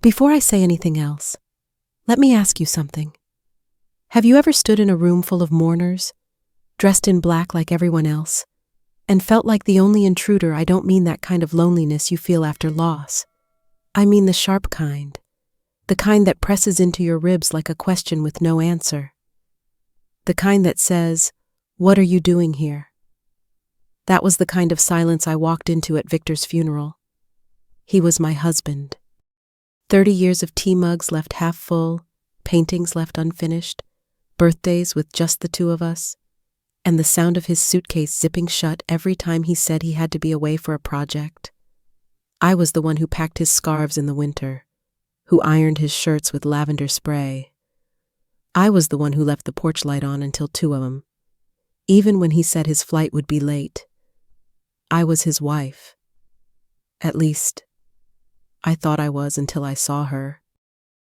Before I say anything else, let me ask you something. Have you ever stood in a room full of mourners, dressed in black like everyone else, and felt like the only intruder? I don't mean that kind of loneliness you feel after loss. I mean the sharp kind, the kind that presses into your ribs like a question with no answer. The kind that says, "What are you doing here?" That was the kind of silence I walked into at Victor's funeral. He was my husband. 30 years of tea mugs left half full, paintings left unfinished, birthdays with just the two of us, and the sound of his suitcase zipping shut every time he said he had to be away for a project. I was the one who packed his scarves in the winter, who ironed his shirts with lavender spray. I was the one who left the porch light on until 2 a.m., even when he said his flight would be late. I was his wife. At least, I thought I was until I saw her.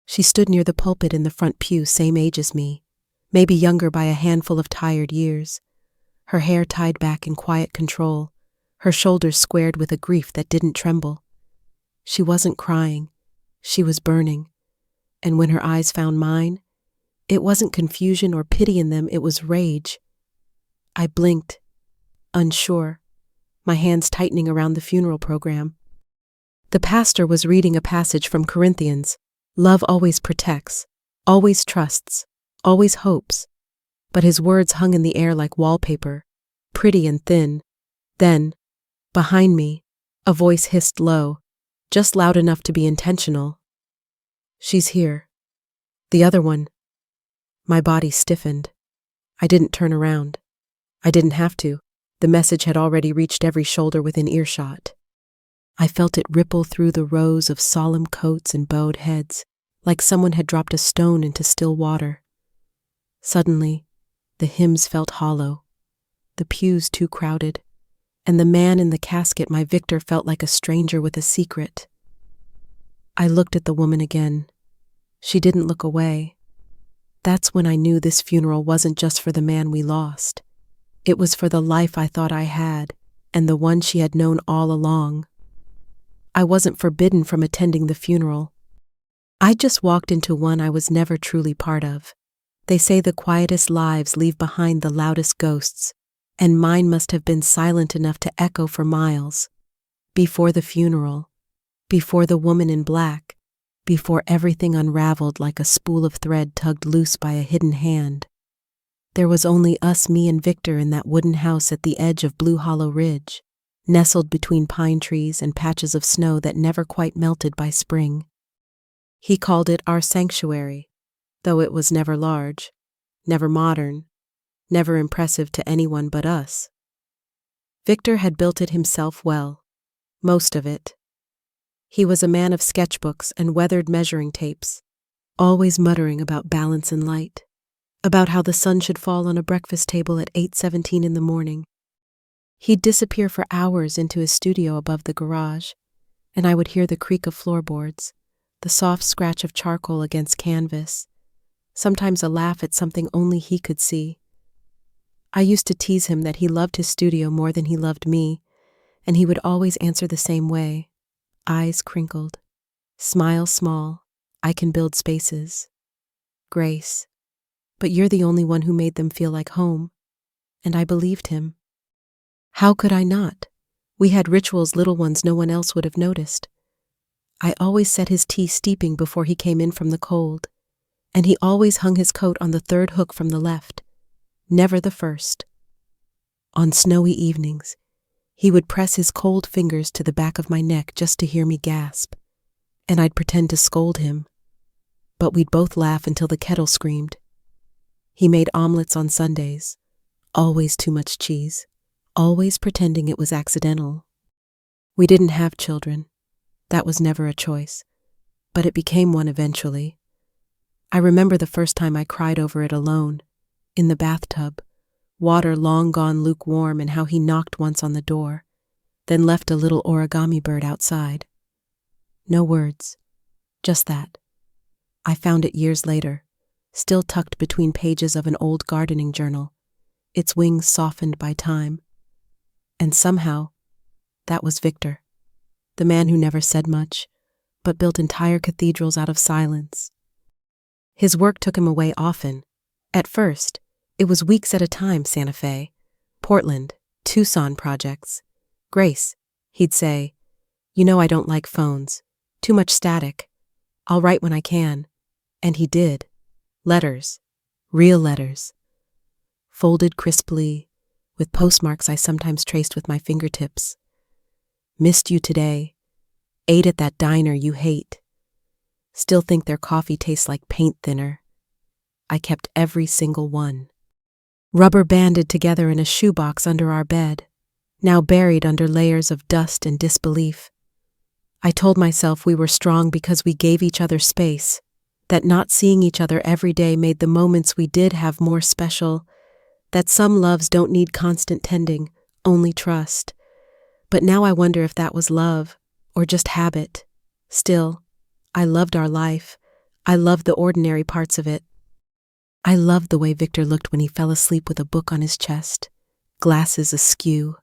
She stood near the pulpit in the front pew, same age as me, maybe younger by a handful of tired years, her hair tied back in quiet control, her shoulders squared with a grief that didn't tremble. She wasn't crying, she was burning, and when her eyes found mine, it wasn't confusion or pity in them, it was rage. I blinked, unsure, my hands tightening around the funeral program. The pastor was reading a passage from Corinthians. Love always protects, always trusts, always hopes. But his words hung in the air like wallpaper, pretty and thin. Then, behind me, a voice hissed low, just loud enough to be intentional. "She's here." The other one. My body stiffened. I didn't turn around. I didn't have to. The message had already reached every shoulder within earshot. I felt it ripple through the rows of solemn coats and bowed heads, like someone had dropped a stone into still water. Suddenly, the hymns felt hollow, the pews too crowded, and the man in the casket, my Victor, felt like a stranger with a secret. I looked at the woman again. She didn't look away. That's when I knew this funeral wasn't just for the man we lost. It was for the life I thought I had, and the one she had known all along. I wasn't forbidden from attending the funeral. I just walked into one I was never truly part of. They say the quietest lives leave behind the loudest ghosts, and mine must have been silent enough to echo for miles. Before the funeral, before the woman in black, before everything unraveled like a spool of thread tugged loose by a hidden hand. There was only us, me and Victor, in that wooden house at the edge of Blue Hollow Ridge, nestled between pine trees and patches of snow that never quite melted by spring. He called it our sanctuary, though it was never large, never modern, never impressive to anyone but us. Victor had built it himself well, most of it. He was a man of sketchbooks and weathered measuring tapes, always muttering about balance and light, about how the sun should fall on a breakfast table at 8:17 in the morning. He'd disappear for hours into his studio above the garage, and I would hear the creak of floorboards, the soft scratch of charcoal against canvas, sometimes a laugh at something only he could see. I used to tease him that he loved his studio more than he loved me, and he would always answer the same way, eyes crinkled, smile small, "I can build spaces." "Grace, but you're the only one who made them feel like home." And I believed him. How could I not? We had rituals, little ones no one else would have noticed. I always set his tea steeping before he came in from the cold, and he always hung his coat on the third hook from the left, never the first. On snowy evenings, he would press his cold fingers to the back of my neck just to hear me gasp, and I'd pretend to scold him. But we'd both laugh until the kettle screamed. He made omelets on Sundays, always too much cheese, always pretending it was accidental. We didn't have children. That was never a choice, but it became one eventually. I remember the first time I cried over it alone, in the bathtub, water long gone lukewarm, and how he knocked once on the door, then left a little origami bird outside. No words, just that. I found it years later, still tucked between pages of an old gardening journal, its wings softened by time. And somehow, that was Victor, the man who never said much, but built entire cathedrals out of silence. His work took him away often. At first, it was weeks at a time: Santa Fe, Portland, Tucson projects. "Grace," he'd say, "you know I don't like phones. Too much static. I'll write when I can." And he did. Letters. Real letters. Folded crisply, with postmarks I sometimes traced with my fingertips. "Missed you today. Ate at that diner you hate. Still think their coffee tastes like paint thinner." I kept every single one. Rubber banded together in a shoebox under our bed, now buried under layers of dust and disbelief. I told myself we were strong because we gave each other space, that not seeing each other every day made the moments we did have more special, that some loves don't need constant tending, only trust. But now I wonder if that was love, or just habit. Still, I loved our life. I loved the ordinary parts of it. I loved the way Victor looked when he fell asleep with a book on his chest, glasses askew,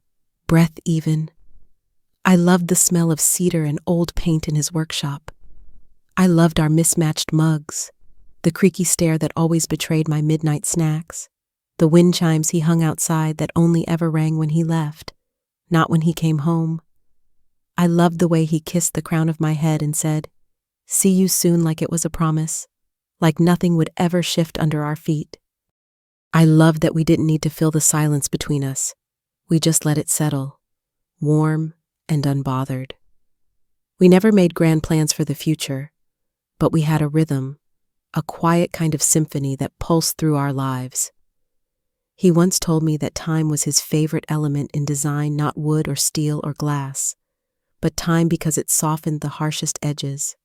breath even. I loved the smell of cedar and old paint in his workshop. I loved our mismatched mugs, the creaky stair that always betrayed my midnight snacks, the wind chimes he hung outside that only ever rang when he left, not when he came home. I loved the way he kissed the crown of my head and said, "See you soon," like it was a promise, like nothing would ever shift under our feet. I loved that we didn't need to fill the silence between us. We just let it settle, warm and unbothered. We never made grand plans for the future, but we had a rhythm, a quiet kind of symphony that pulsed through our lives. He once told me that time was his favorite element in design, not wood or steel or glass, but time because it softened the harshest edges.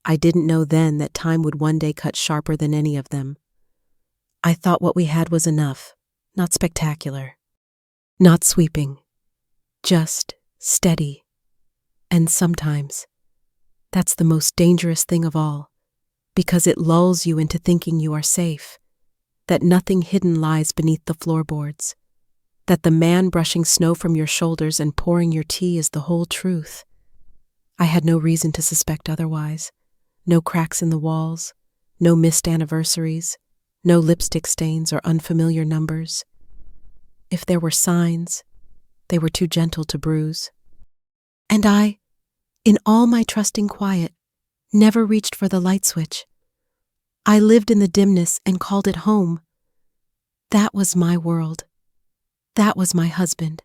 I didn't know then that time would one day cut sharper than any of them. I thought what we had was enough, not spectacular, not sweeping, just steady. And sometimes, that's the most dangerous thing of all, because it lulls you into thinking you are safe, that nothing hidden lies beneath the floorboards, that the man brushing snow from your shoulders and pouring your tea is the whole truth. I had no reason to suspect otherwise. No cracks in the walls, no missed anniversaries, no lipstick stains or unfamiliar numbers. If there were signs, they were too gentle to bruise. And I, in all my trusting quiet, never reached for the light switch. I lived in the dimness and called it home. That was my world. That was my husband.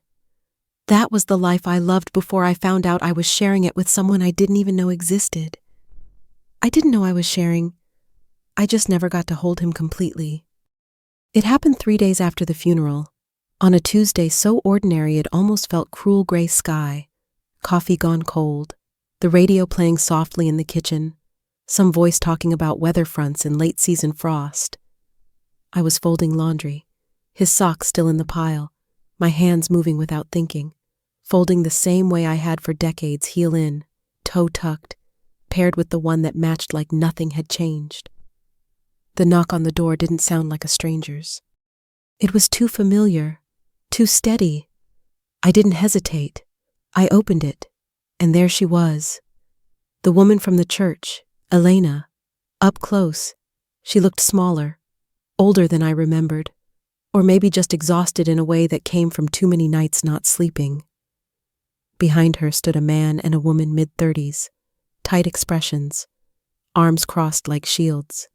That was the life I loved before I found out I was sharing it with someone I didn't even know existed. I didn't know I was sharing. I just never got to hold him completely. It happened 3 days after the funeral, on a Tuesday so ordinary it almost felt cruel gray sky, coffee gone cold, the radio playing softly in the kitchen, some voice talking about weather fronts and late-season frost. I was folding laundry, his socks still in the pile, my hands moving without thinking, folding the same way I had for decades, heel in, toe tucked, paired with the one that matched like nothing had changed. The knock on the door didn't sound like a stranger's. It was too familiar, too steady. I didn't hesitate. I opened it, and there she was. The woman from the church, Elena, up close. She looked smaller, older than I remembered, or maybe just exhausted in a way that came from too many nights not sleeping. Behind her stood a man and a woman mid-30s, tight expressions, arms crossed like shields.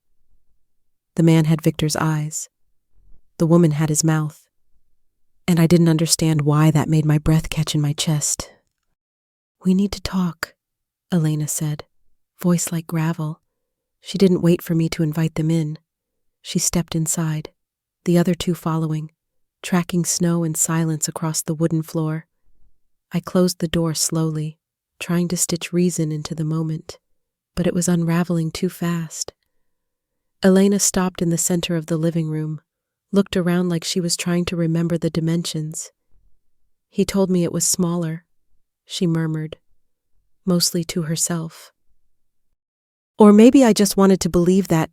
The man had Victor's eyes. The woman had his mouth. And I didn't understand why that made my breath catch in my chest. "We need to talk," Elena said, voice like gravel. She didn't wait for me to invite them in. She stepped inside, the other two following, tracking snow and silence across the wooden floor. I closed the door slowly, trying to stitch reason into the moment, but it was unraveling too fast. Elena stopped in the center of the living room, looked around like she was trying to remember the dimensions. "He told me it was smaller," she murmured, mostly to herself. Or maybe I just wanted to believe that.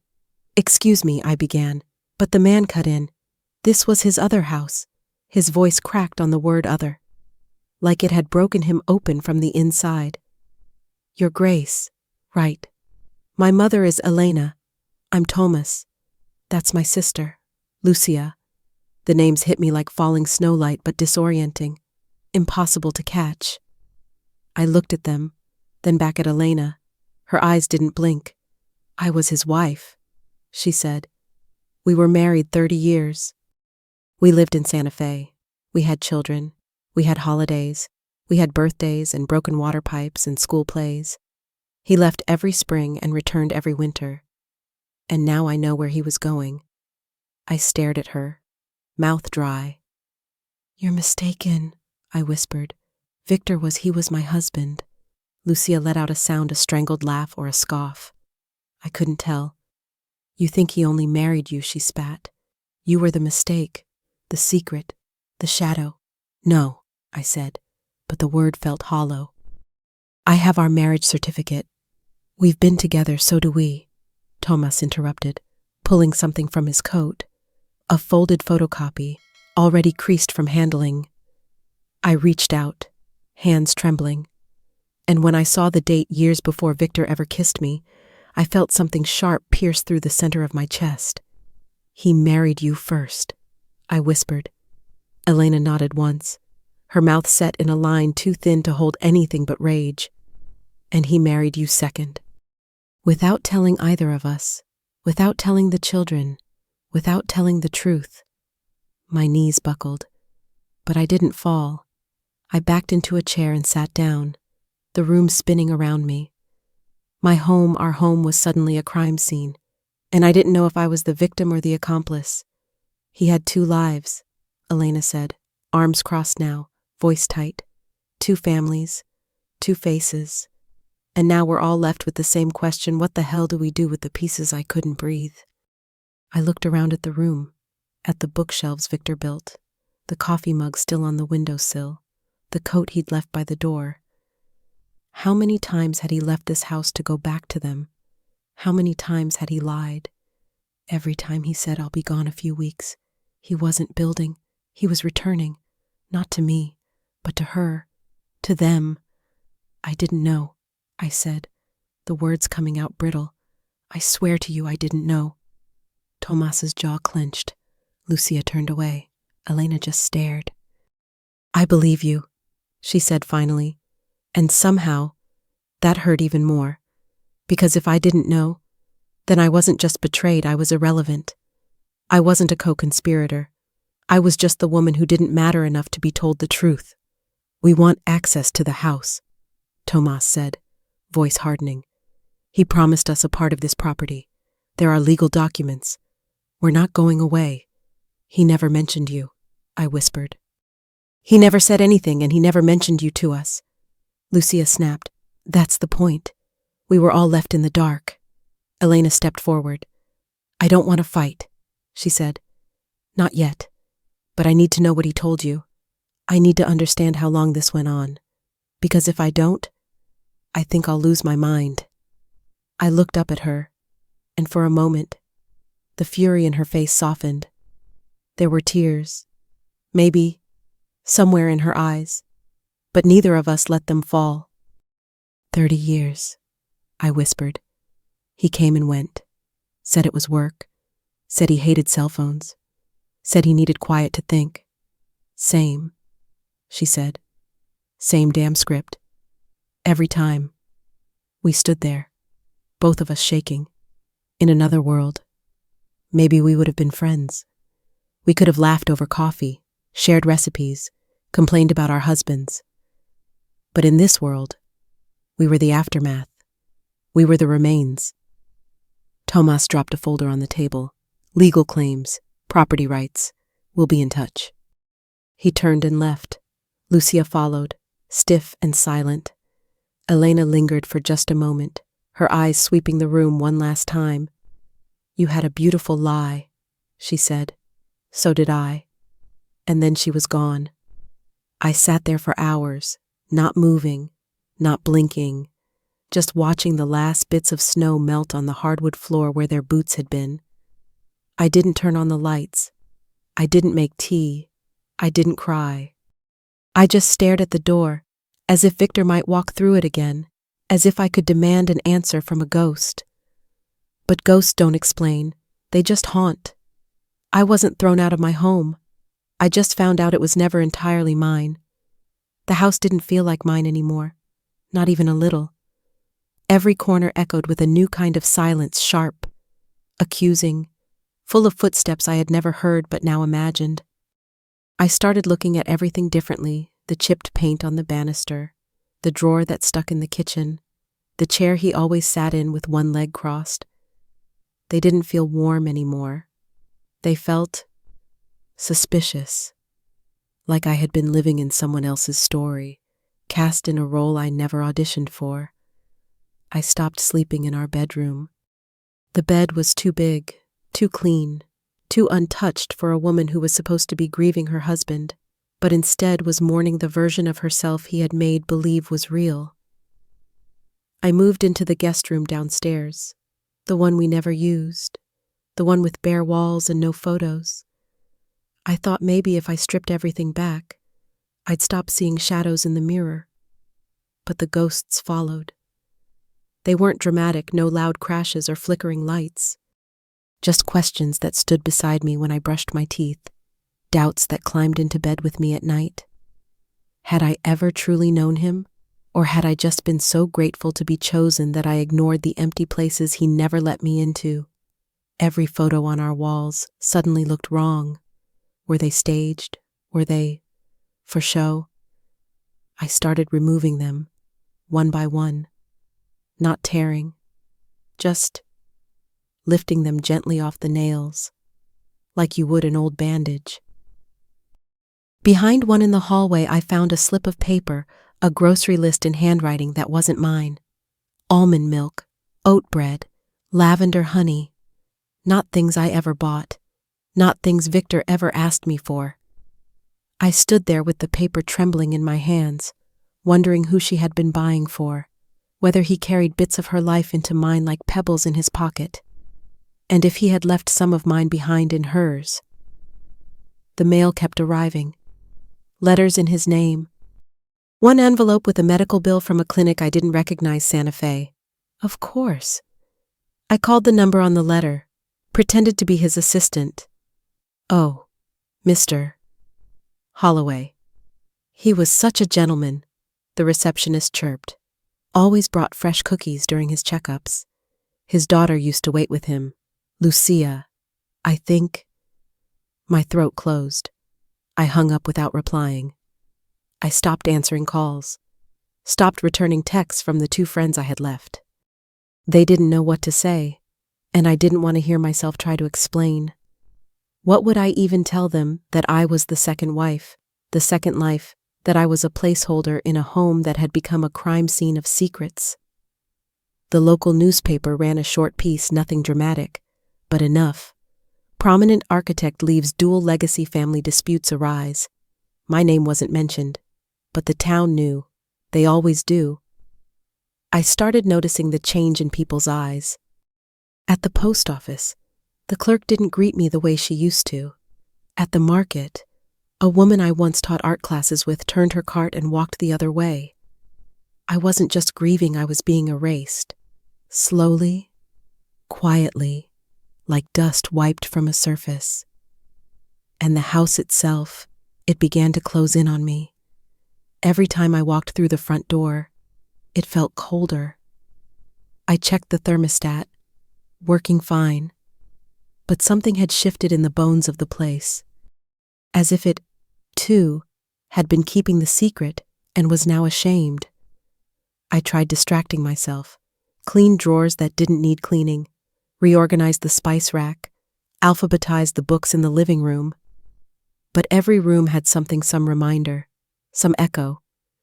"Excuse me," I began, but the man cut in. This was his other house. His voice cracked on the word other, like it had broken him open from the inside. Your Grace. Right. My mother is Elena. I'm Thomas. That's my sister, Lucia. The names hit me like falling snowlight, but disorienting. Impossible to catch. I looked at them, then back at Elena. Her eyes didn't blink. I was his wife, she said. We were married 30 years. We lived in Santa Fe. We had children. We had holidays. We had birthdays and broken water pipes and school plays. He left every spring and returned every winter. And now I know where he was going. I stared at her, mouth dry. You're mistaken, I whispered. Victor was my husband. Lucia let out a sound, a strangled laugh or a scoff. I couldn't tell. You think he only married you, she spat. You were the mistake, the secret, the shadow. No, I said, but the word felt hollow. I have our marriage certificate. We've been together, so do we, Thomas interrupted, pulling something from his coat. A folded photocopy, already creased from handling. I reached out, hands trembling. And when I saw the date years before Victor ever kissed me, I felt something sharp pierce through the center of my chest. He married you first, I whispered. Elena nodded once, her mouth set in a line too thin to hold anything but rage. And he married you second. Without telling either of us, without telling the children, without telling the truth. My knees buckled, but I didn't fall. I backed into a chair and sat down, the room spinning around me. Our home was suddenly a crime scene, and I didn't know if I was the victim or the accomplice. He had 2 lives, Elena said, arms crossed now, voice tight. 2 families, 2 faces. And now we're all left with the same question: what the hell do we do with the pieces I couldn't breathe? I looked around at the room, at the bookshelves Victor built, the coffee mug still on the windowsill, the coat he'd left by the door. How many times had he left this house to go back to them? How many times had he lied? Every time he said, I'll be gone a few weeks. He wasn't building, he was returning, not to me, but to her, to them. I didn't know, I said, the words coming out brittle. I swear to you I didn't know. Tomas's jaw clenched. Lucia turned away. Elena just stared. I believe you, she said finally, and somehow that hurt even more, because if I didn't know, then I wasn't just betrayed, I was irrelevant. I wasn't a co-conspirator. I was just the woman who didn't matter enough to be told the truth. We want access to the house, Tomas said, voice hardening. He promised us a part of this property. There are legal documents. We're not going away. He never mentioned you, I whispered. He never said anything, and he never mentioned you to us. Lucia snapped. That's the point. We were all left in the dark. Elena stepped forward. I don't want to fight, she said. Not yet. But I need to know what he told you. I need to understand how long this went on. Because if I don't, I think I'll lose my mind. I looked up at her, and for a moment, the fury in her face softened. There were tears, maybe, somewhere in her eyes, but neither of us let them fall. 30 years, I whispered. He came and went, said it was work, said he hated cell phones, said he needed quiet to think. Same, she said. Same damn script. Every time. We stood there, both of us shaking. In another world, maybe we would have been friends. We could have laughed over coffee, shared recipes, complained about our husbands. But in this world, we were the aftermath. We were the remains. Tomas dropped a folder on the table. Legal claims, property rights. We'll be in touch. He turned and left. Lucia followed, stiff and silent. Elena lingered for just a moment, her eyes sweeping the room one last time. You had a beautiful lie, she said. So did I. And then she was gone. I sat there for hours, not moving, not blinking, just watching the last bits of snow melt on the hardwood floor where their boots had been. I didn't turn on the lights. I didn't make tea. I didn't cry. I just stared at the door, as if Victor might walk through it again, as if I could demand an answer from a ghost. But ghosts don't explain, they just haunt. I wasn't thrown out of my home. I just found out it was never entirely mine. The house didn't feel like mine anymore, not even a little. Every corner echoed with a new kind of silence, sharp, accusing, full of footsteps I had never heard but now imagined. I started looking at everything differently, the chipped paint on the banister, the drawer that stuck in the kitchen, the chair he always sat in with one leg crossed. They didn't feel warm anymore. They felt suspicious, like I had been living in someone else's story, cast in a role I never auditioned for. I stopped sleeping in our bedroom. The bed was too big, too clean, too untouched for a woman who was supposed to be grieving her husband, but instead was mourning the version of herself he had made believe was real. I moved into the guest room downstairs, the one we never used, the one with bare walls and no photos. I thought maybe if I stripped everything back, I'd stop seeing shadows in the mirror. But the ghosts followed. They weren't dramatic, no loud crashes or flickering lights. Just questions that stood beside me when I brushed my teeth, doubts that climbed into bed with me at night. Had I ever truly known him, or had I just been so grateful to be chosen that I ignored the empty places he never let me into? Every photo on our walls suddenly looked wrong. Were they staged? Were they for show? I started removing them, one by one, not tearing, just lifting them gently off the nails, like you would an old bandage. Behind one in the hallway, I found a slip of paper, a grocery list in handwriting that wasn't mine. Almond milk, oat bread, lavender honey. Not things I ever bought, not things Victor ever asked me for. I stood there with the paper trembling in my hands, wondering who she had been buying for, whether he carried bits of her life into mine like pebbles in his pocket, and if he had left some of mine behind in hers. The mail kept arriving. Letters in his name. One envelope with a medical bill from a clinic I didn't recognize, Santa Fe. Of course. I called the number on the letter, pretended to be his assistant. Oh, Mr. Holloway. He was such a gentleman, the receptionist chirped. Always brought fresh cookies during his checkups. His daughter used to wait with him, Lucia, I think. My throat closed. I hung up without replying. I stopped answering calls, stopped returning texts from the two friends I had left. They didn't know what to say, and I didn't want to hear myself try to explain. What would I even tell them that I was the second wife, the second life, that I was a placeholder in a home that had become a crime scene of secrets? The local newspaper ran a short piece, nothing dramatic, but enough. Prominent architect leaves dual legacy family disputes arise. My name wasn't mentioned, but the town knew. They always do. I started noticing the change in people's eyes. At the post office, the clerk didn't greet me the way she used to. At the market, a woman I once taught art classes with turned her cart and walked the other way. I wasn't just grieving, I was being erased. Slowly, quietly, like dust wiped from a surface. And the house itself, it began to close in on me. Every time I walked through the front door, it felt colder. I checked the thermostat, working fine, but something had shifted in the bones of the place, as if it, too, had been keeping the secret and was now ashamed. I tried distracting myself, cleaned drawers that didn't need cleaning, reorganized the spice rack, alphabetized the books in the living room. But every room had something, some reminder, some echo,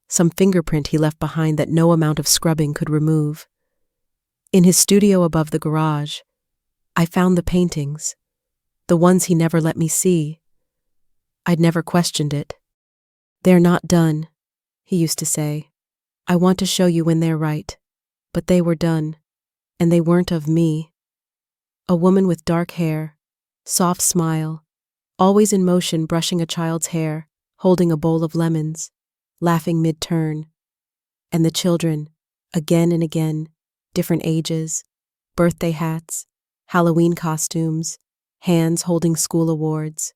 some fingerprint he left behind that no amount of scrubbing could remove. In his studio above the garage, I found the paintings, the ones he never let me see. I'd never questioned it. "They're not done," he used to say. "I want to show you when they're right." But they were done, and they weren't of me. A woman with dark hair, soft smile, always in motion brushing a child's hair, holding a bowl of lemons, laughing mid-turn. And the children, Again and again, different ages, birthday hats, Halloween costumes, hands holding school awards.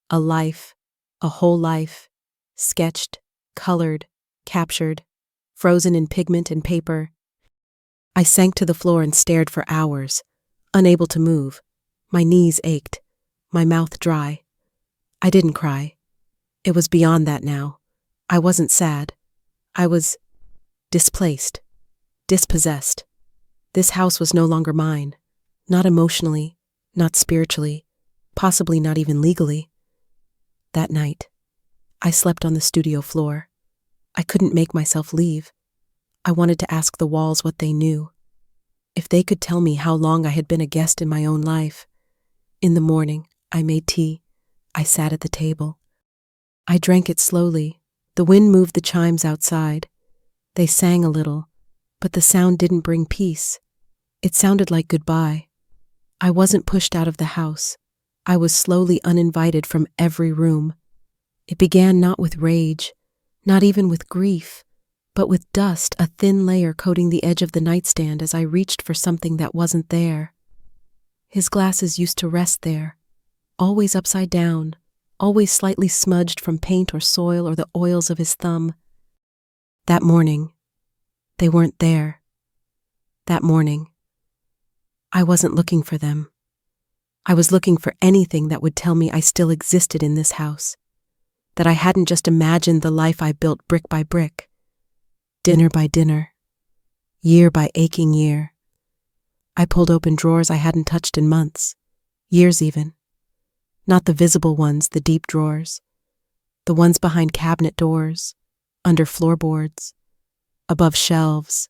A life, a whole life, sketched, colored, captured, frozen in pigment and paper. I sank to the floor and stared for hours, unable to move. My knees ached, my mouth dry. I didn't cry. It was beyond that now. I wasn't sad. I was displaced, dispossessed. This house was no longer mine. Not emotionally, not spiritually, possibly not even legally. That night, I slept on the studio floor. I couldn't make myself leave. I wanted to ask the walls what they knew. If they could tell me how long I had been a guest in my own life. In the morning, I made tea. I sat at the table. I drank it slowly. The wind moved the chimes outside. They sang a little, but the sound didn't bring peace. It sounded like goodbye. I wasn't pushed out of the house. I was slowly uninvited from every room. It began not with rage, not even with grief, but with dust, a thin layer coating the edge of the nightstand as I reached for something that wasn't there. His glasses used to rest there, always upside down, always slightly smudged from paint or soil or the oils of his thumb. That morning, they weren't there. That morning, I wasn't looking for them. I was looking for anything that would tell me I still existed in this house, that I hadn't just imagined the life I built brick by brick, dinner by dinner, year by aching year. I pulled open drawers I hadn't touched in months, years even. Not the visible ones, the deep drawers, the ones behind cabinet doors, under floorboards, above shelves,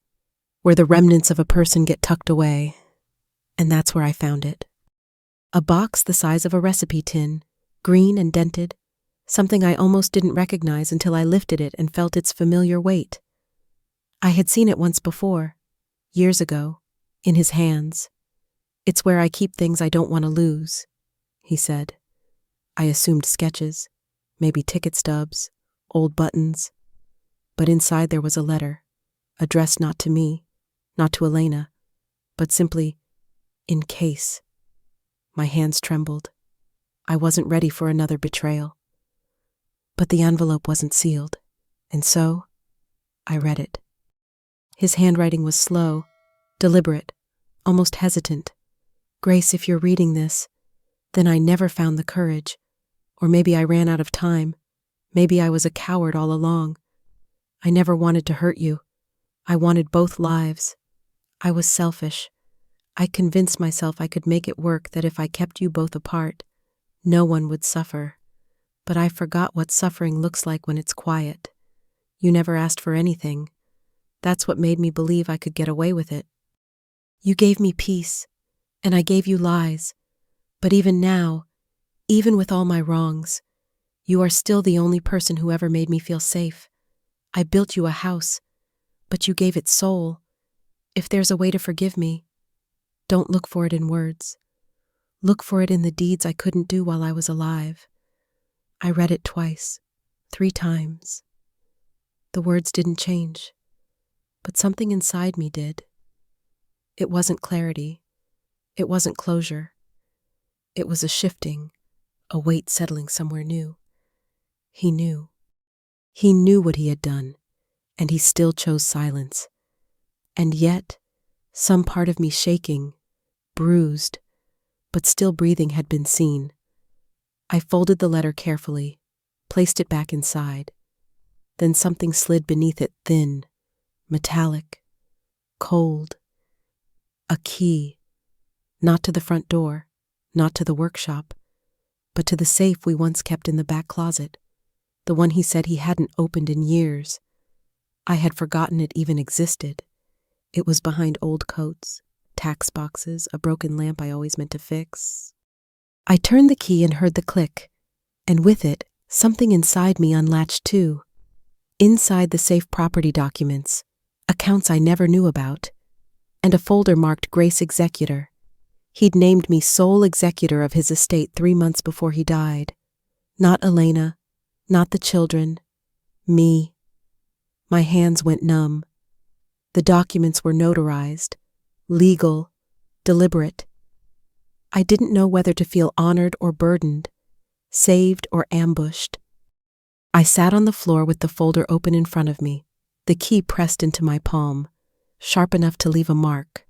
where the remnants of a person get tucked away. And that's where I found it. A box the size of a recipe tin, green and dented, something I almost didn't recognize until I lifted it and felt its familiar weight. I had seen it once before, years ago, in his hands. "It's where I keep things I don't want to lose," he said. I assumed sketches, maybe ticket stubs, old buttons. But inside there was a letter, addressed not to me, not to Elena, but simply, "In case." My hands trembled. I wasn't ready for another betrayal. But the envelope wasn't sealed, and so I read it. His handwriting was slow, deliberate, almost hesitant. "Grace, if you're reading this, then I never found the courage. Or maybe I ran out of time. Maybe I was a coward all along. I never wanted to hurt you. I wanted both lives. I was selfish. I convinced myself I could make it work, that if I kept you both apart, no one would suffer. But I forgot what suffering looks like when it's quiet. You never asked for anything. That's what made me believe I could get away with it. You gave me peace, and I gave you lies. But even now, even with all my wrongs, you are still the only person who ever made me feel safe. I built you a house, but you gave it soul. If there's a way to forgive me, don't look for it in words. Look for it in the deeds I couldn't do while I was alive." I read it twice, 3 times. The words didn't change, but something inside me did. It wasn't clarity. It wasn't closure. It was a shifting, a weight settling somewhere new. He knew. He knew what he had done, and he still chose silence. And yet, some part of me shaking, bruised, but still breathing had been seen. I folded the letter carefully, placed it back inside. Then something slid beneath it, thin, metallic, cold. A key, not to the front door, not to the workshop, but to the safe we once kept in the back closet, the one he said he hadn't opened in years. I had forgotten it even existed. It was behind old coats, tax boxes, a broken lamp I always meant to fix. I turned the key and heard the click, and with it, something inside me unlatched too. Inside the safe, property documents, accounts I never knew about, and a folder marked Grace Executor. He'd named me sole executor of his estate 3 months before he died. Not Elena, not the children, me. My hands went numb. The documents were notarized, legal, deliberate. I didn't know whether to feel honored or burdened, saved or ambushed. I sat on the floor with the folder open in front of me, the key pressed into my palm, sharp enough to leave a mark.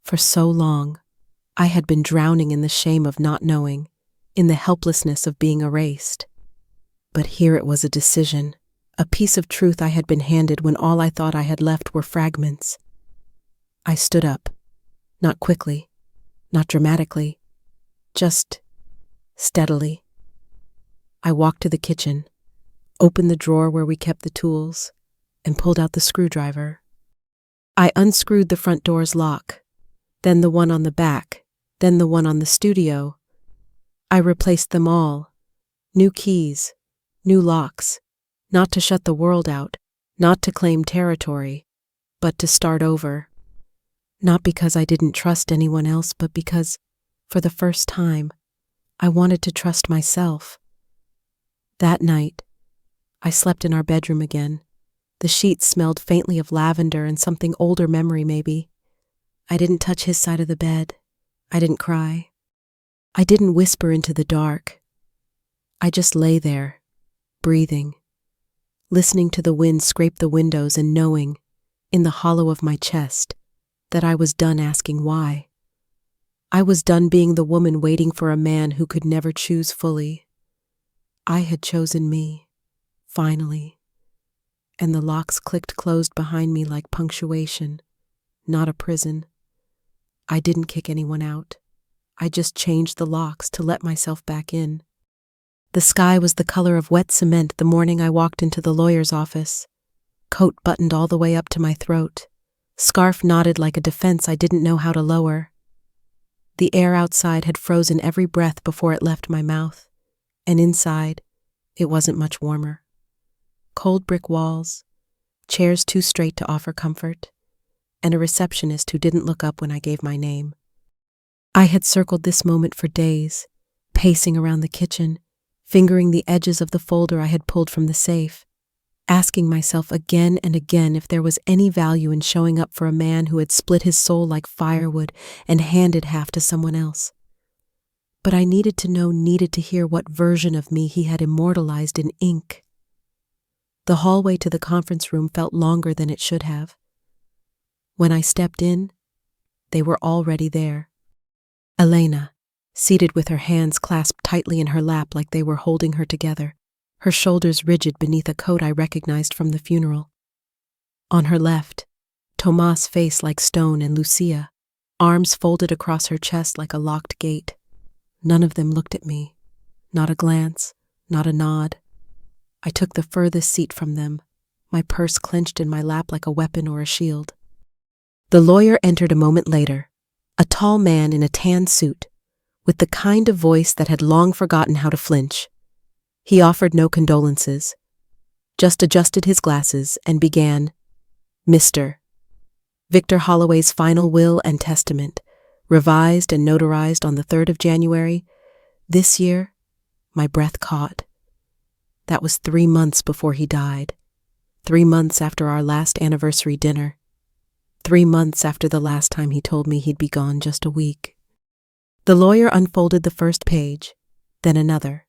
For so long, I had been drowning in the shame of not knowing, in the helplessness of being erased. But here it was a decision, a piece of truth I had been handed when all I thought I had left were fragments. I stood up, not quickly, not dramatically, just steadily. I walked to the kitchen, opened the drawer where we kept the tools, and pulled out the screwdriver. I unscrewed the front door's lock, then the one on the back, then the one on the studio. I replaced them all. New keys, new locks, not to shut the world out, not to claim territory, but to start over. Not because I didn't trust anyone else, but because, for the first time, I wanted to trust myself. That night, I slept in our bedroom again. The sheets smelled faintly of lavender and something older memory maybe. I didn't touch his side of the bed. I didn't cry. I didn't whisper into the dark. I just lay there, breathing, listening to the wind scrape the windows and knowing, in the hollow of my chest, that I was done asking why. I was done being the woman waiting for a man who could never choose fully. I had chosen me, finally, and the locks clicked closed behind me like punctuation, not a prison. I didn't kick anyone out. I just changed the locks to let myself back in. The sky was the color of wet cement the morning I walked into the lawyer's office, coat buttoned all the way up to my throat, scarf knotted like a defense I didn't know how to lower. The air outside had frozen every breath before it left my mouth, and inside, it wasn't much warmer. Cold brick walls, chairs too straight to offer comfort, and a receptionist who didn't look up when I gave my name. I had circled this moment for days, pacing around the kitchen, fingering the edges of the folder I had pulled from the safe, asking myself again and again if there was any value in showing up for a man who had split his soul like firewood and handed half to someone else. But I needed to hear what version of me he had immortalized in ink. The hallway to the conference room felt longer than it should have. When I stepped in, they were already there. Elena, seated with her hands clasped tightly in her lap like they were holding her together, her shoulders rigid beneath a coat I recognized from the funeral. On her left, Tomas' face like stone and Lucia, arms folded across her chest like a locked gate. None of them looked at me. Not a glance, not a nod. I took the furthest seat from them, my purse clenched in my lap like a weapon or a shield. The lawyer entered a moment later, a tall man in a tan suit, with the kind of voice that had long forgotten how to flinch. He offered no condolences, just adjusted his glasses and began, Mr. Victor Holloway's final will and testament, revised and notarized on the 3rd of January, this year. My breath caught. That was 3 months before he died, 3 months after our last anniversary dinner, 3 months after the last time he told me he'd be gone just a week. The lawyer unfolded the first page, then another.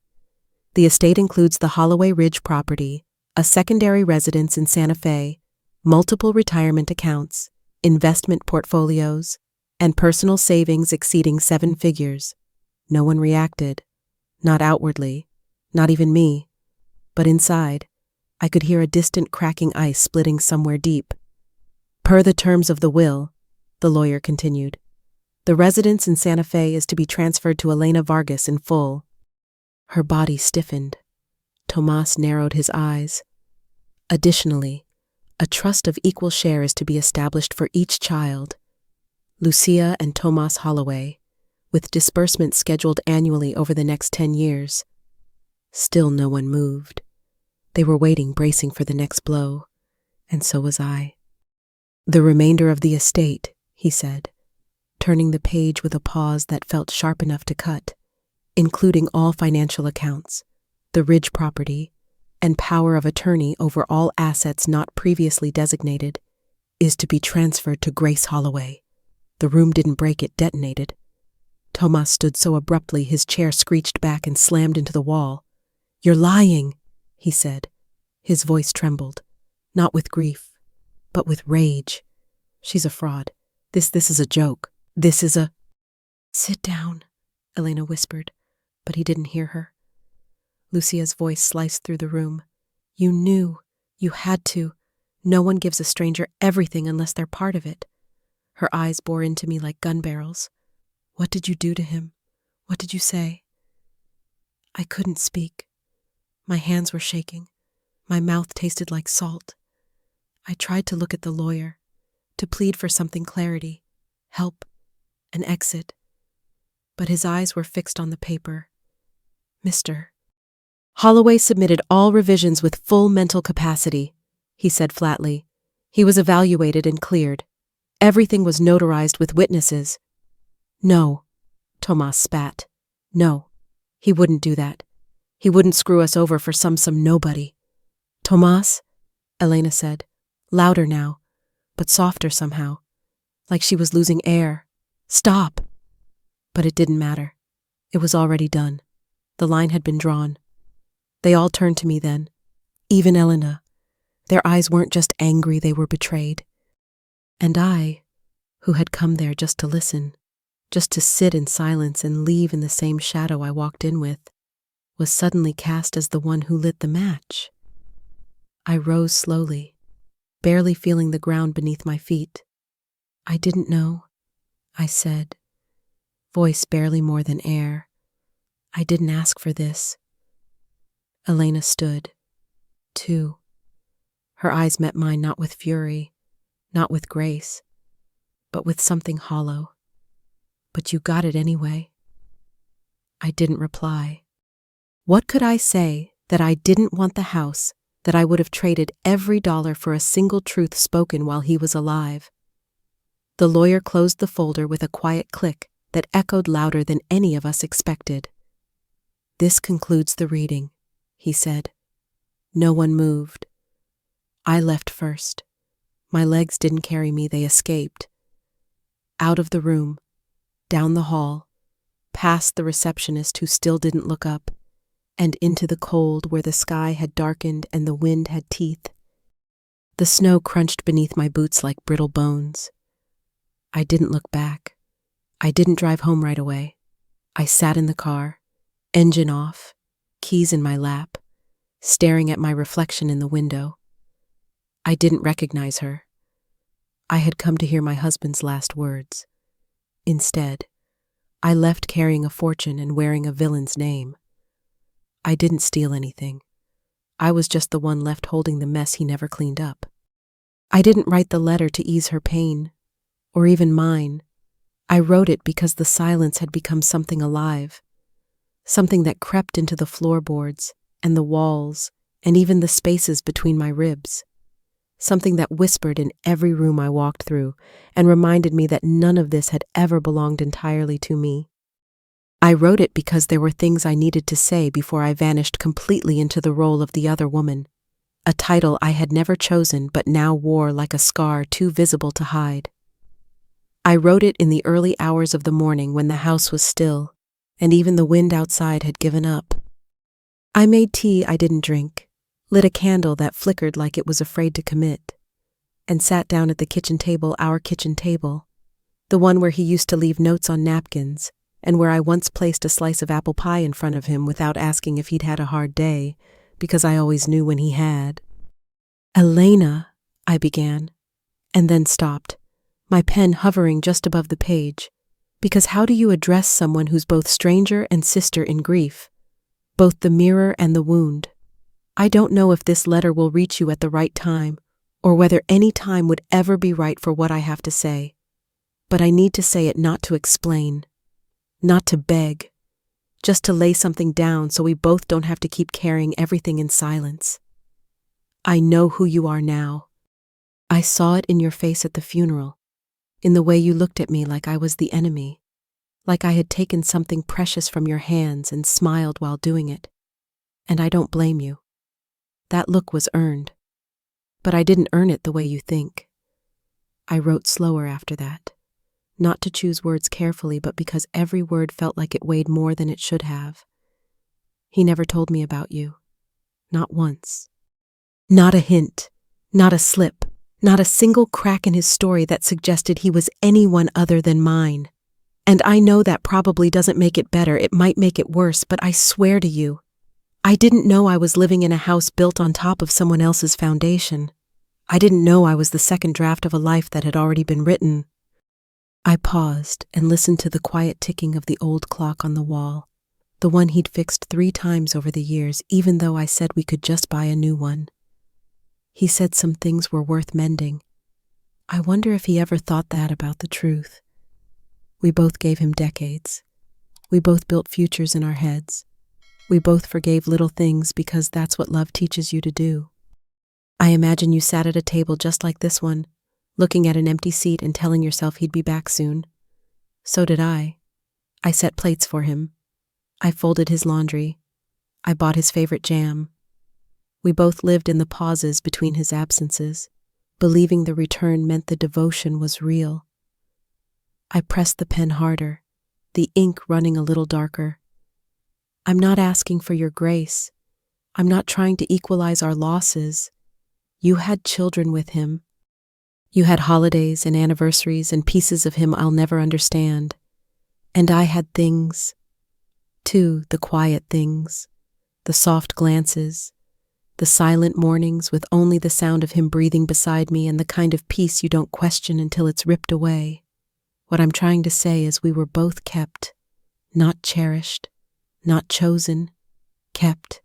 The estate includes the Holloway Ridge property, a secondary residence in Santa Fe, multiple retirement accounts, investment portfolios, and personal savings exceeding 7 figures. No one reacted, not outwardly, not even me, but inside, I could hear a distant cracking ice splitting somewhere deep. Per the terms of the will, the lawyer continued, the residence in Santa Fe is to be transferred to Elena Vargas in full. Her body stiffened. Tomas narrowed his eyes. Additionally, a trust of equal share is to be established for each child, Lucia and Tomas Holloway, with disbursements scheduled annually over the next 10 years. Still no one moved. They were waiting, bracing for the next blow, and so was I. The remainder of the estate, he said, turning the page with a pause that felt sharp enough to cut, including all financial accounts, the Ridge property, and power of attorney over all assets not previously designated, is to be transferred to Grace Holloway. The room didn't break, it detonated. Tomas stood so abruptly his chair screeched back and slammed into the wall. "You're lying," he said. His voice trembled, not with grief, but with rage. "She's a fraud. This is a joke. This is a—" "Sit down," Elena whispered, but he didn't hear her. Lucia's voice sliced through the room. "You knew. You had to. No one gives a stranger everything unless they're part of it." Her eyes bore into me like gun barrels. "What did you do to him? What did you say?" I couldn't speak. My hands were shaking. My mouth tasted like salt. I tried to look at the lawyer, to plead for something clarity, help, an exit. But his eyes were fixed on the paper. "Mr. Holloway submitted all revisions with full mental capacity," he said flatly. "He was evaluated and cleared. Everything was notarized with witnesses." "No," Tomas spat. "No, he wouldn't do that. He wouldn't screw us over for some nobody." "Tomas," Elena said, louder now, but softer somehow, like she was losing air. "Stop!" But it didn't matter. It was already done. The line had been drawn. They all turned to me then, even Elena. Their eyes weren't just angry, they were betrayed. And I, who had come there just to listen, just to sit in silence and leave in the same shadow I walked in with, was suddenly cast as the one who lit the match. I rose slowly, barely feeling the ground beneath my feet. "I didn't know," I said, voice barely more than air. "I didn't ask for this." Elena stood, too. Her eyes met mine not with fury, not with grace, but with something hollow. "But you got it anyway." I didn't reply. What could I say that I didn't want the house, that I would have traded every dollar for a single truth spoken while he was alive? The lawyer closed the folder with a quiet click that echoed louder than any of us expected. "This concludes the reading," he said. No one moved. I left first. My legs didn't carry me, they escaped. Out of the room, down the hall, past the receptionist who still didn't look up, and into the cold where the sky had darkened and the wind had teeth. The snow crunched beneath my boots like brittle bones. I didn't look back. I didn't drive home right away. I sat in the car, engine off, keys in my lap, staring at my reflection in the window. I didn't recognize her. I had come to hear my husband's last words. Instead, I left carrying a fortune and wearing a villain's name. I didn't steal anything. I was just the one left holding the mess he never cleaned up. I didn't write the letter to ease her pain, or even mine. I wrote it because the silence had become something alive, something that crept into the floorboards and the walls and even the spaces between my ribs, something that whispered in every room I walked through and reminded me that none of this had ever belonged entirely to me. I wrote it because there were things I needed to say before I vanished completely into the role of the other woman, a title I had never chosen but now wore like a scar too visible to hide. I wrote it in the early hours of the morning when the house was still, and even the wind outside had given up. I made tea I didn't drink, lit a candle that flickered like it was afraid to commit, and sat down at the kitchen table, our kitchen table, the one where he used to leave notes on napkins, and where I once placed a slice of apple pie in front of him without asking if he'd had a hard day, because I always knew when he had. "Elena," I began, and then stopped, my pen hovering just above the page, because how do you address someone who's both stranger and sister in grief, both the mirror and the wound? I don't know if this letter will reach you at the right time, or whether any time would ever be right for what I have to say, but I need to say it not to explain, not to beg, just to lay something down so we both don't have to keep carrying everything in silence. I know who you are now. I saw it in your face at the funeral, in the way you looked at me like I was the enemy, like I had taken something precious from your hands and smiled while doing it. And I don't blame you. That look was earned, but I didn't earn it the way you think. I wrote slower after that, not to choose words carefully, but because every word felt like it weighed more than it should have. He never told me about you. Not once. Not a hint. Not a slip. Not a single crack in his story that suggested he was anyone other than mine. And I know that probably doesn't make it better, it might make it worse, but I swear to you, I didn't know I was living in a house built on top of someone else's foundation. I didn't know I was the second draft of a life that had already been written. I paused and listened to the quiet ticking of the old clock on the wall, the one he'd fixed 3 times over the years, even though I said we could just buy a new one. He said some things were worth mending. I wonder if he ever thought that about the truth. We both gave him decades. We both built futures in our heads. We both forgave little things because that's what love teaches you to do. I imagine you sat at a table just like this one, looking at an empty seat and telling yourself he'd be back soon. So did I. I set plates for him. I folded his laundry. I bought his favorite jam. We both lived in the pauses between his absences, believing the return meant the devotion was real. I pressed the pen harder, the ink running a little darker. I'm not asking for your grace. I'm not trying to equalize our losses. You had children with him. You had holidays and anniversaries and pieces of him I'll never understand. And I had things, too, the quiet things, the soft glances, the silent mornings with only the sound of him breathing beside me and the kind of peace you don't question until it's ripped away. What I'm trying to say is we were both kept, not cherished, not chosen, kept,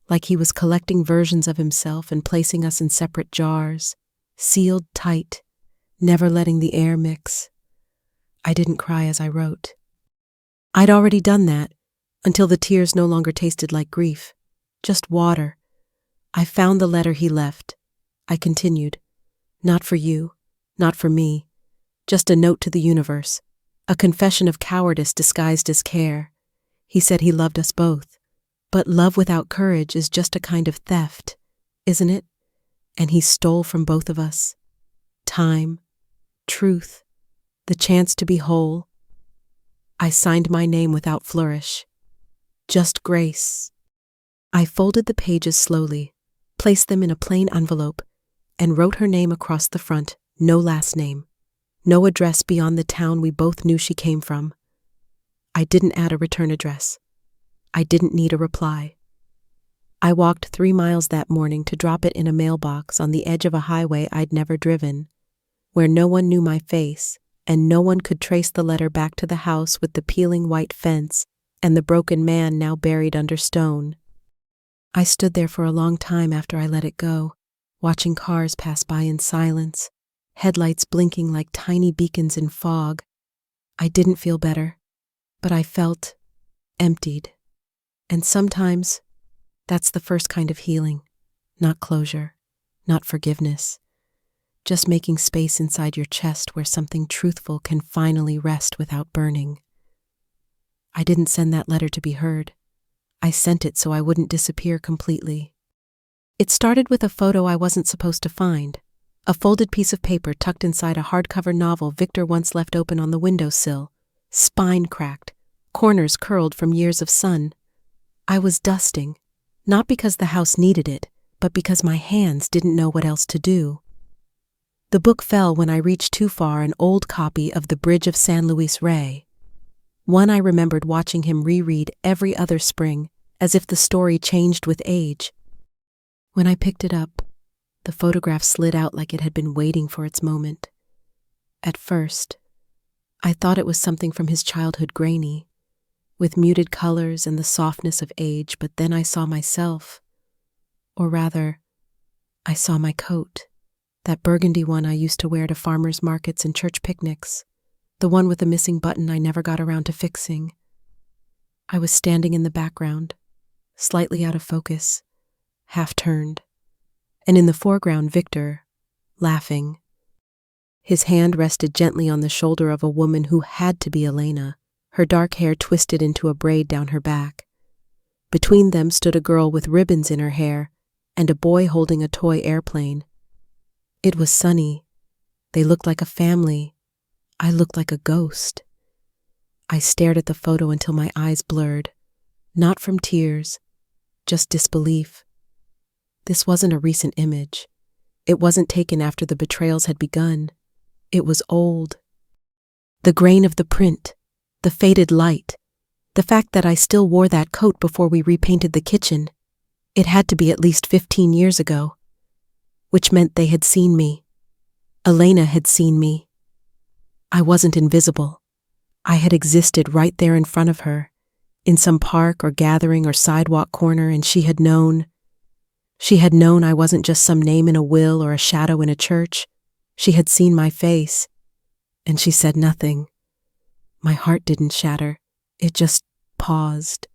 like he was collecting versions of himself and placing us in separate jars, sealed tight, never letting the air mix. I didn't cry as I wrote. I'd already done that, until the tears no longer tasted like grief, just water. I found the letter he left. I continued. Not for you, not for me. Just a note to the universe, a confession of cowardice disguised as care. He said he loved us both, but love without courage is just a kind of theft, isn't it? And he stole from both of us. Time, truth, the chance to be whole. I signed my name without flourish. Just Grace. I folded the pages slowly, placed them in a plain envelope, and wrote her name across the front, no last name. No address beyond the town we both knew she came from. I didn't add a return address. I didn't need a reply. I walked 3 miles that morning to drop it in a mailbox on the edge of a highway I'd never driven, where no one knew my face and no one could trace the letter back to the house with the peeling white fence and the broken man now buried under stone. I stood there for a long time after I let it go, watching cars pass by in silence, headlights blinking like tiny beacons in fog. I didn't feel better, but I felt emptied. And sometimes that's the first kind of healing, not closure, not forgiveness, just making space inside your chest where something truthful can finally rest without burning. I didn't send that letter to be heard. I sent it so I wouldn't disappear completely. It started with a photo I wasn't supposed to find. A folded piece of paper tucked inside a hardcover novel Victor once left open on the windowsill, spine cracked, corners curled from years of sun. I was dusting, not because the house needed it, but because my hands didn't know what else to do. The book fell when I reached too far an old copy of The Bridge of San Luis Rey, one I remembered watching him reread every other spring, as if the story changed with age. When I picked it up, the photograph slid out like it had been waiting for its moment. At first, I thought it was something from his childhood grainy, with muted colors and the softness of age, but then I saw myself. Or rather, I saw my coat, that burgundy one I used to wear to farmers' markets and church picnics, the one with the missing button I never got around to fixing. I was standing in the background, slightly out of focus, half turned. And in the foreground, Victor, laughing. His hand rested gently on the shoulder of a woman who had to be Elena, her dark hair twisted into a braid down her back. Between them stood a girl with ribbons in her hair and a boy holding a toy airplane. It was sunny. They looked like a family. I looked like a ghost. I stared at the photo until my eyes blurred, not from tears, just disbelief. This wasn't a recent image. It wasn't taken after the betrayals had begun. It was old. The grain of the print, the faded light, the fact that I still wore that coat before we repainted the kitchen. It had to be at least 15 years ago, which meant they had seen me. Elena had seen me. I wasn't invisible. I had existed right there in front of her, in some park or gathering or sidewalk corner, and she had known. She had known I wasn't just some name in a will or a shadow in a church. She had seen my face, and she said nothing. My heart didn't shatter. It just paused.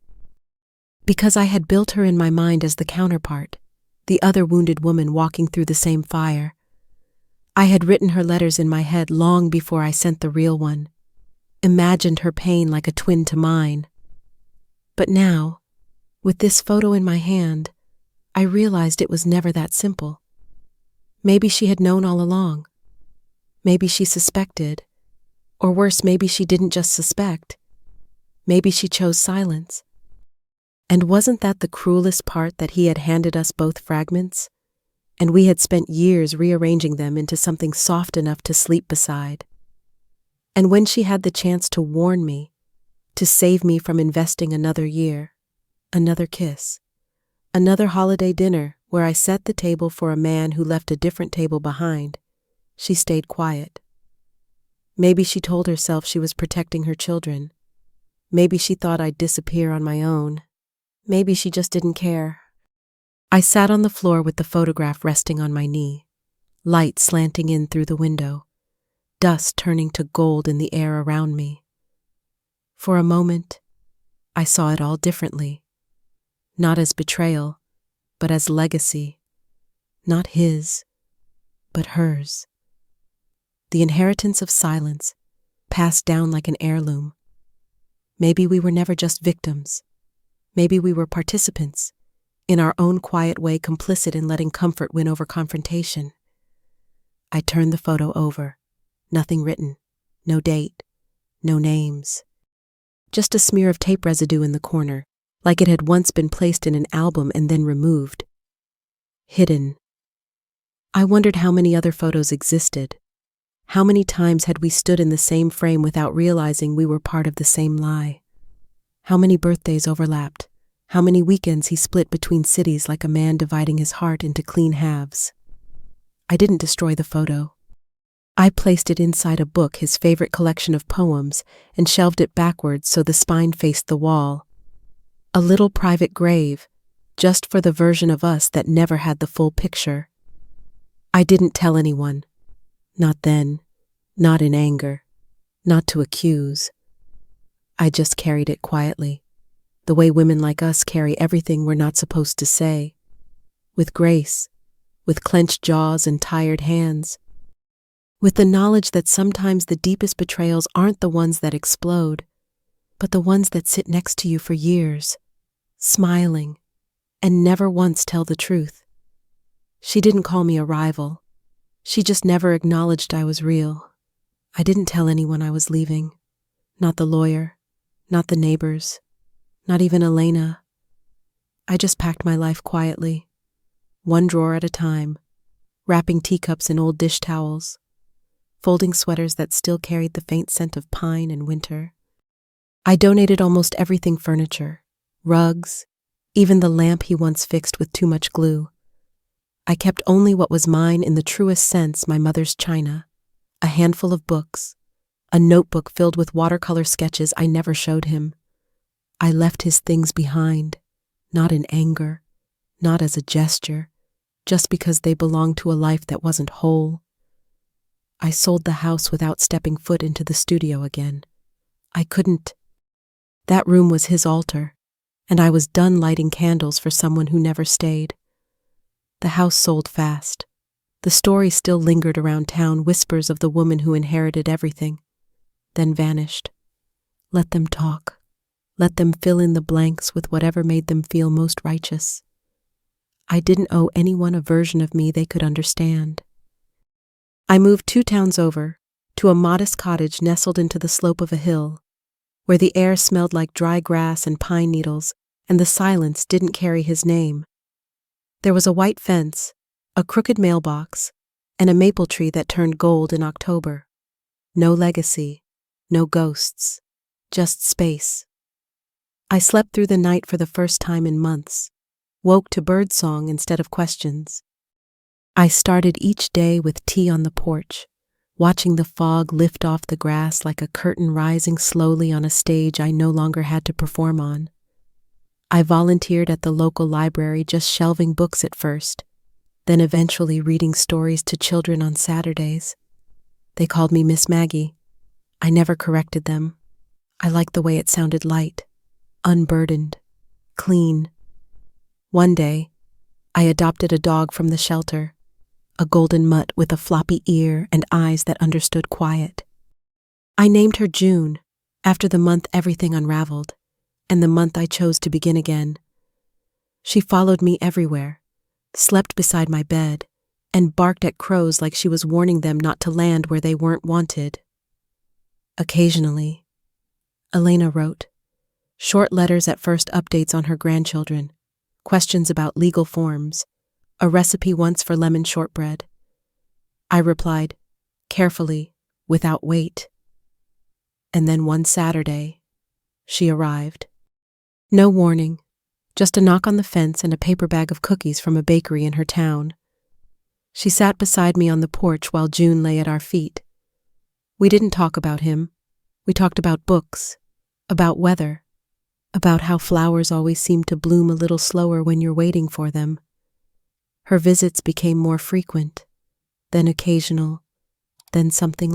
Because I had built her in my mind as the counterpart, the other wounded woman walking through the same fire. I had written her letters in my head long before I sent the real one, imagined her pain like a twin to mine. But now, with this photo in my hand, I realized it was never that simple. Maybe she had known all along. Maybe she suspected. Or worse, maybe she didn't just suspect. Maybe she chose silence. And wasn't that the cruelest part, that he had handed us both fragments, and we had spent years rearranging them into something soft enough to sleep beside? And when she had the chance to warn me, to save me from investing another year, another kiss, another holiday dinner where I set the table for a man who left a different table behind, she stayed quiet. Maybe she told herself she was protecting her children. Maybe she thought I'd disappear on my own. Maybe she just didn't care. I sat on the floor with the photograph resting on my knee, light slanting in through the window, dust turning to gold in the air around me. For a moment, I saw it all differently. Not as betrayal, but as legacy. Not his, but hers. The inheritance of silence, passed down like an heirloom. Maybe we were never just victims. Maybe we were participants, in our own quiet way complicit in letting comfort win over confrontation. I turned the photo over. Nothing written. No date. No names. Just a smear of tape residue in the corner, like it had once been placed in an album and then removed. Hidden. I wondered how many other photos existed. How many times had we stood in the same frame without realizing we were part of the same lie? How many birthdays overlapped? How many weekends he split between cities like a man dividing his heart into clean halves? I didn't destroy the photo. I placed it inside a book, his favorite collection of poems, and shelved it backwards so the spine faced the wall. A little private grave, just for the version of us that never had the full picture. I didn't tell anyone. Not then, not in anger, not to accuse. I just carried it quietly, the way women like us carry everything we're not supposed to say, with grace, with clenched jaws and tired hands, with the knowledge that sometimes the deepest betrayals aren't the ones that explode, but the ones that sit next to you for years, smiling, and never once tell the truth. She didn't call me a rival. She just never acknowledged I was real. I didn't tell anyone I was leaving. Not the lawyer, not the neighbors, not even Elena. I just packed my life quietly, one drawer at a time, wrapping teacups in old dish towels, folding sweaters that still carried the faint scent of pine and winter. I donated almost everything: furniture, rugs, even the lamp he once fixed with too much glue. I kept only what was mine in the truest sense: my mother's china, a handful of books, a notebook filled with watercolor sketches I never showed him. I left his things behind, not in anger, not as a gesture, just because they belonged to a life that wasn't whole. I sold the house without stepping foot into the studio again. I couldn't. That room was his altar, and I was done lighting candles for someone who never stayed. The house sold fast. The story still lingered around town, whispers of the woman who inherited everything, then vanished. Let them talk. Let them fill in the blanks with whatever made them feel most righteous. I didn't owe anyone a version of me they could understand. I moved 2 towns over, to a modest cottage nestled into the slope of a hill, where the air smelled like dry grass and pine needles, and the silence didn't carry his name. There was a white fence, a crooked mailbox, and a maple tree that turned gold in October. No legacy, no ghosts, just space. I slept through the night for the first time in months, woke to birdsong instead of questions. I started each day with tea on the porch, watching the fog lift off the grass like a curtain rising slowly on a stage I no longer had to perform on. I volunteered at the local library, just shelving books at first, then eventually reading stories to children on Saturdays. They called me Miss Maggie. I never corrected them. I liked the way it sounded light, unburdened, clean. One day, I adopted a dog from the shelter, a golden mutt with a floppy ear and eyes that understood quiet. I named her June, after the month everything unraveled, and the month I chose to begin again. She followed me everywhere, slept beside my bed, and barked at crows like she was warning them not to land where they weren't wanted. Occasionally, Elena wrote, short letters at first, updates on her grandchildren, questions about legal forms, a recipe once for lemon shortbread. I replied, carefully, without weight. And then one Saturday, she arrived. No warning, just a knock on the fence and a paper bag of cookies from a bakery in her town. She sat beside me on the porch while June lay at our feet. We didn't talk about him. We talked about books, about weather, about how flowers always seem to bloom a little slower when you're waiting for them. Her visits became more frequent, then occasional, then something